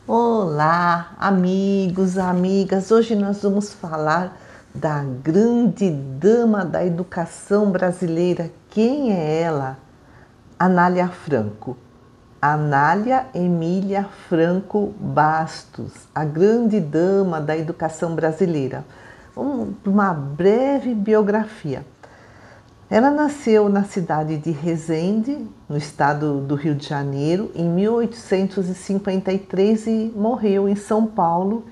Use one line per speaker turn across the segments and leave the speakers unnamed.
Olá, amigos, amigas. Hoje nós vamos falar da grande dama da educação brasileira. Quem é ela? Anália Franco. Anália Emília Franco Bastos, a grande dama da educação brasileira. Vamos para uma breve biografia. Ela nasceu na cidade de Resende, no estado do Rio de Janeiro, em 1853 e morreu em São Paulo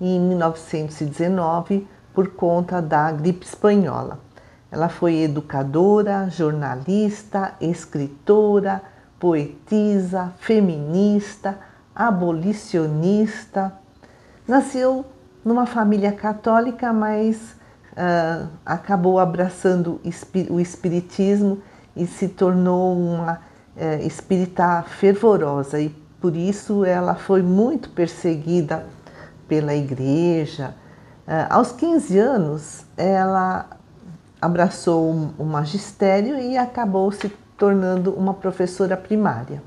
em 1919 por conta da gripe espanhola. Ela foi educadora, jornalista, escritora, poetisa, feminista, abolicionista. Nasceu numa família católica, mas acabou abraçando o espiritismo e se tornou uma espírita fervorosa, e por isso ela foi muito perseguida pela igreja. Aos 15 anos ela abraçou o magistério e acabou se tornando uma professora primária.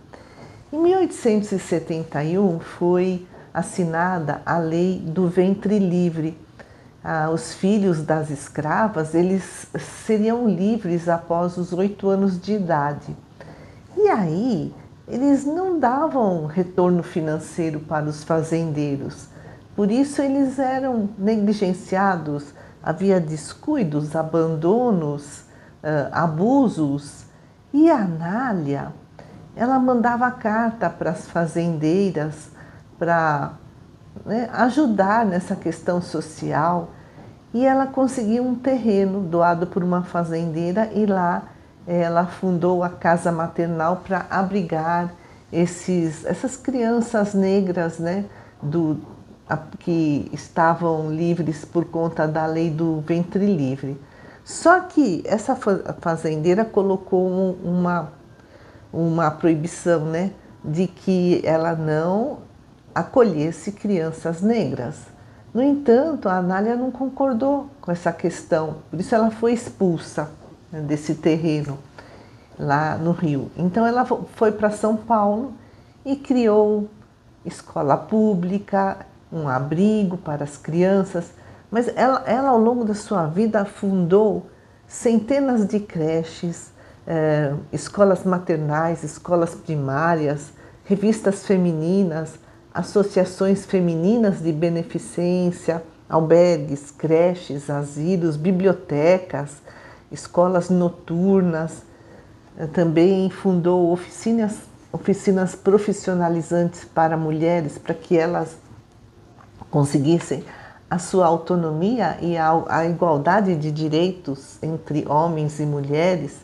Em 1871 foi assinada a Lei do Ventre Livre. Os filhos das escravas, eles seriam livres após os 8 anos de idade. E aí, eles não davam retorno financeiro para os fazendeiros. Por isso, eles eram negligenciados, havia descuidos, abandonos, abusos. E a Anália, ela mandava carta para as fazendeiras para ajudar nessa questão social, e ela conseguiu um terreno doado por uma fazendeira e lá ela fundou a casa maternal para abrigar essas crianças negras, que estavam livres por conta da lei do ventre livre. Só que essa fazendeira colocou uma proibição, de que ela não acolhesse crianças negras. No entanto, a Anália não concordou com essa questão, por isso ela foi expulsa desse terreno lá no Rio. Então ela foi para São Paulo e criou escola pública, um abrigo para as crianças, mas ela ao longo da sua vida fundou centenas de creches, escolas maternais, escolas primárias, revistas femininas, associações femininas de beneficência, albergues, creches, asilos, bibliotecas, escolas noturnas. Também fundou oficinas profissionalizantes para mulheres, para que elas conseguissem a sua autonomia e a igualdade de direitos entre homens e mulheres.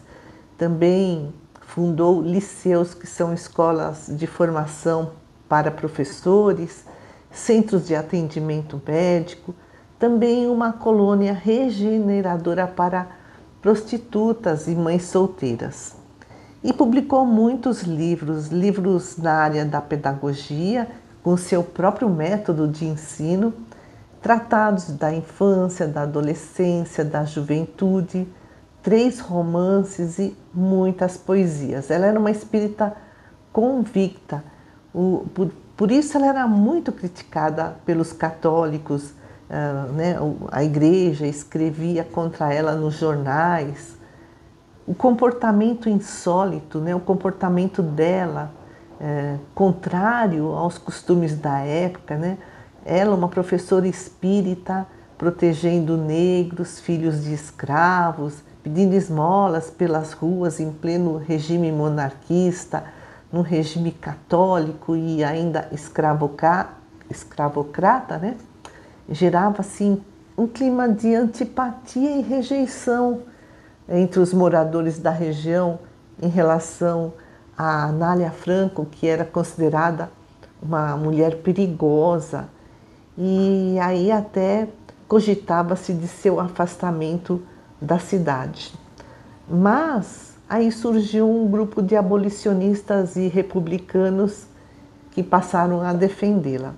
Também fundou liceus, que são escolas de formação para professores, centros de atendimento médico, também uma colônia regeneradora para prostitutas e mães solteiras. E publicou muitos livros na área da pedagogia, com seu próprio método de ensino, tratados da infância, da adolescência, da juventude, 3 romances e muitas poesias. Ela era uma espírita convicta. Por isso ela era muito criticada pelos católicos, a igreja escrevia contra ela nos jornais. O comportamento insólito, o comportamento dela, contrário aos costumes da época, ela, uma professora espírita, protegendo negros, filhos de escravos, pedindo esmolas pelas ruas em pleno regime monarquista, no regime católico e ainda escravocrata, gerava assim um clima de antipatia e rejeição entre os moradores da região em relação a Anália Franco, que era considerada uma mulher perigosa, e aí até cogitava-se de seu afastamento da cidade. Mas aí surgiu um grupo de abolicionistas e republicanos que passaram a defendê-la.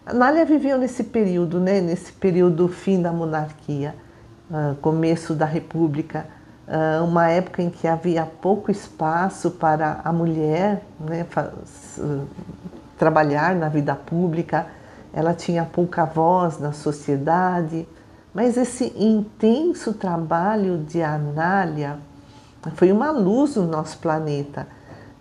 Anália viveu nesse período, nesse período fim da monarquia, começo da república, uma época em que havia pouco espaço para a mulher trabalhar na vida pública, ela tinha pouca voz na sociedade, mas esse intenso trabalho de Anália foi uma luz no nosso planeta,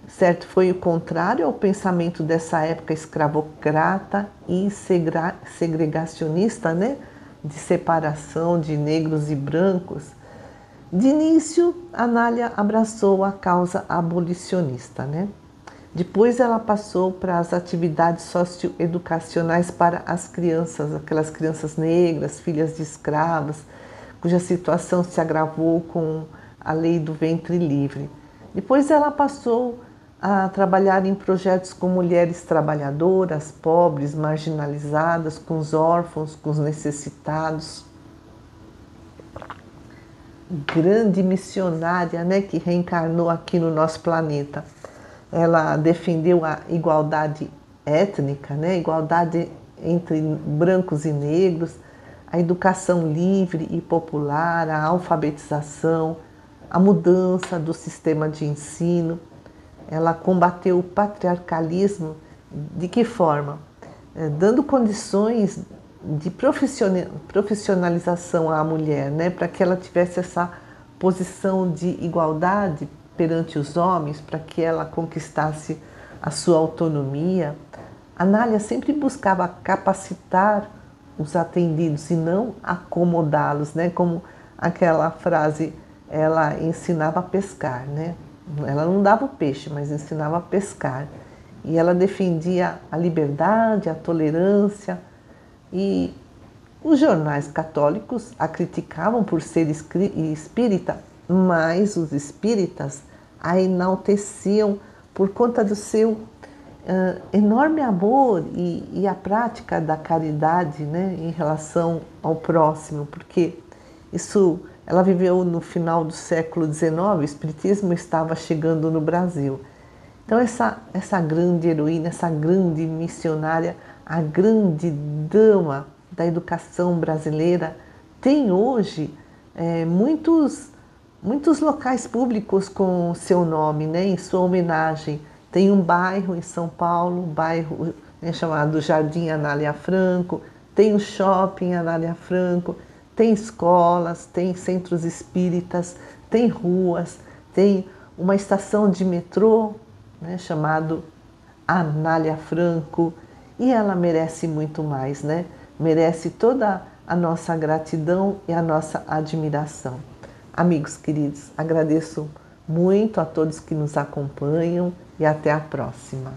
certo? Foi o contrário ao pensamento dessa época escravocrata e segregacionista, né? De separação de negros e brancos. De início, Anália abraçou a causa abolicionista, né? Depois ela passou para as atividades socioeducacionais para as crianças, aquelas crianças negras, filhas de escravos, cuja situação se agravou com a lei do ventre livre. Depois ela passou a trabalhar em projetos com mulheres trabalhadoras, pobres, marginalizadas, com os órfãos, com os necessitados. Grande missionária, né, que reencarnou aqui no nosso planeta. Ela defendeu a igualdade étnica, né, igualdade entre brancos e negros, a educação livre e popular, a alfabetização, a mudança do sistema de ensino. Ela combateu o patriarcalismo de que forma? Dando condições de profissionalização à mulher, né, para que ela tivesse essa posição de igualdade perante os homens, para que ela conquistasse a sua autonomia. Anália sempre buscava capacitar os atendidos e não acomodá-los, né, como aquela frase, ela ensinava a pescar, né? Ela não dava o peixe, mas ensinava a pescar. E ela defendia a liberdade, a tolerância. E os jornais católicos a criticavam por ser espírita, mas os espíritas a enalteciam por conta do seu enorme amor e a prática da caridade, né, em relação ao próximo, porque isso ela viveu no final do século XIX, o espiritismo estava chegando no Brasil. Então essa grande heroína, essa grande missionária, a grande dama da educação brasileira, tem hoje muitos locais públicos com seu nome, né, em sua homenagem. Tem um bairro em São Paulo, um bairro chamado Jardim Anália Franco, tem o shopping Anália Franco, tem escolas, tem centros espíritas, tem ruas, tem uma estação de metrô, né, chamado Anália Franco, e ela merece muito mais, né? Merece toda a nossa gratidão e a nossa admiração. Amigos queridos, agradeço muito a todos que nos acompanham e até a próxima.